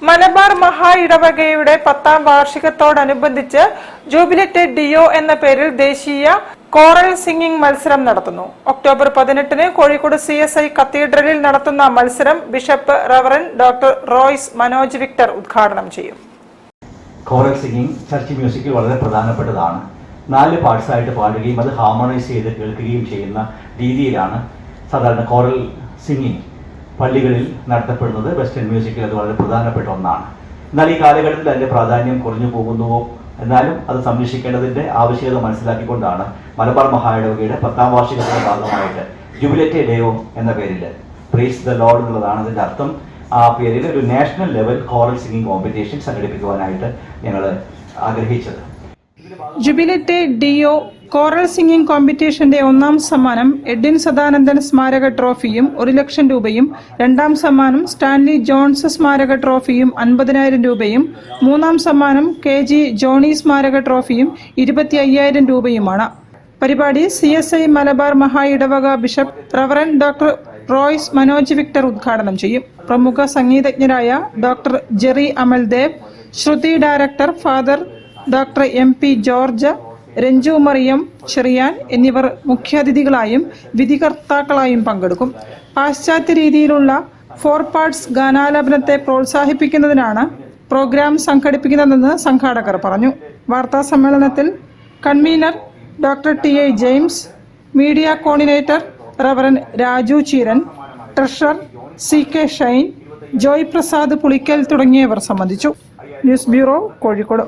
മലബാർ മഹാ ഇടവകയുടെ 10ാം വാർഷികത്തോടനുബന്ധിച്ച് ജൂബിലറ്റ് ഡിയോ എന്ന പേരിൽ ദേശീയ കോറൽ സിംഗിംഗ് മത്സരം നടത്തുന്നു. ഒക്ടോബർ 18-ന് കോഴിക്കോട് CSI കത്തീഡ്രലിൽ നടത്തുന്ന മത്സരം bishop reverend doctor Royce Manoj Victor ഉദ്ഘാടനം ചെയ്യും. കോറൽ സിംഗിംഗ് ചർച്ച് മ്യൂസിക്കിൽ വളരെ പ്രധാനപ്പെട്ടതാണ്. 4 പാർട്സായിട്ട് പാടുകയും അത് ഹാർമണൈസ് ചെയ്ത് കേൾക്കുകയും ചെയ്യുന്ന രീതിയിലാണ് സാധാരണ കോറൽ സിംഗിങ് പള്ളികളിൽ നടത്തപ്പെടുന്നത്. വെസ്റ്റേൺ മ്യൂസിക്കിൽ അത് വളരെ പ്രധാനപ്പെട്ട ഒന്നാണ്. എന്നാൽ ഈ കാലഘട്ടത്തിൽ അതിൻ്റെ പ്രാധാന്യം കുറഞ്ഞു പോകുന്നുവോ, എന്നാലും അത് സംരക്ഷിക്കേണ്ടതിൻ്റെ ആവശ്യകത മനസ്സിലാക്കിക്കൊണ്ടാണ് മലബാർ മഹാ ഇടവകയുടെ 10ാം വാർഷികത്തിന്റെ ഭാഗമായിട്ട് ജൂബിലറ്റ് ഡേയോ എന്ന പേരിൽ പ്രൈസ് ദ ലോർഡ് എന്നുള്ളതാണ് അതിൻ്റെ അർത്ഥം. ആ പേരിൽ ഒരു national level choral singing competition സംഘടിപ്പിക്കുവാനായിട്ട് ഞങ്ങൾ ആഗ്രഹിച്ചത്. ജൂബിലറ്റ് ഡിയോ കോറൽ സിംഗിംഗ് കോമ്പറ്റീഷന്റെ 1ാം സമ്മാനം എഡ്വിൻ സദാനന്ദൻ സ്മാരക ട്രോഫിയും 1 ലക്ഷം രൂപയും, 2ാം സമ്മാനം സ്റ്റാൻലി ജോൺസ് സ്മാരക ട്രോഫിയും 50,000 രൂപയും, 3ാം സമ്മാനം KG ജോണി സ്മാരക ട്രോഫിയും 25,000 രൂപയുമാണ്. പരിപാടി CSI മലബാർ മഹാ ഇടവക bishop reverend doctor Royce Manoj Victor ഉദ്ഘാടനം ചെയ്യും. പ്രമുഖ സംഗീതജ്ഞരായ doctor Jerry Amaldev, Shruti director father doctor MP George, Ranju Mariam Cherian എന്നിവർ മുഖ്യാതിഥികളായും വിധികർത്താക്കളായും പങ്കെടുക്കും. പാശ്ചാത്യ രീതിയിലുള്ള 4 പാർട്സ് ഗാനാലാപനത്തെ പ്രോത്സാഹിപ്പിക്കുന്നതിനാണ് പ്രോഗ്രാം സംഘടിപ്പിക്കുന്നതെന്ന് സംഘാടകർ പറഞ്ഞു. വാർത്താ സമ്മേളനത്തിൽ convener doctor TI James, media coordinator reverend Raju Cheeran, treasurer CK Shine, Joy Prasad Pulikkal തുടങ്ങിയവർ സംബന്ധിച്ചു. News bureau, Kozhikode.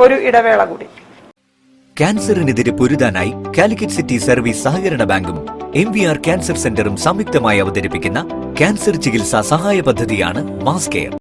ഒരു ഇടവേള കൂടി. ക്യാൻസറിനെതിരെ പൊരുതാനായി കാലിക്കറ്റ് സിറ്റി സർവീസ് സഹകരണ ബാങ്കും MVR ക്യാൻസർ സെന്ററും സംയുക്തമായി അവതരിപ്പിക്കുന്ന ക്യാൻസർ ചികിത്സാ സഹായ പദ്ധതിയാണ് മാസ് കെയർ.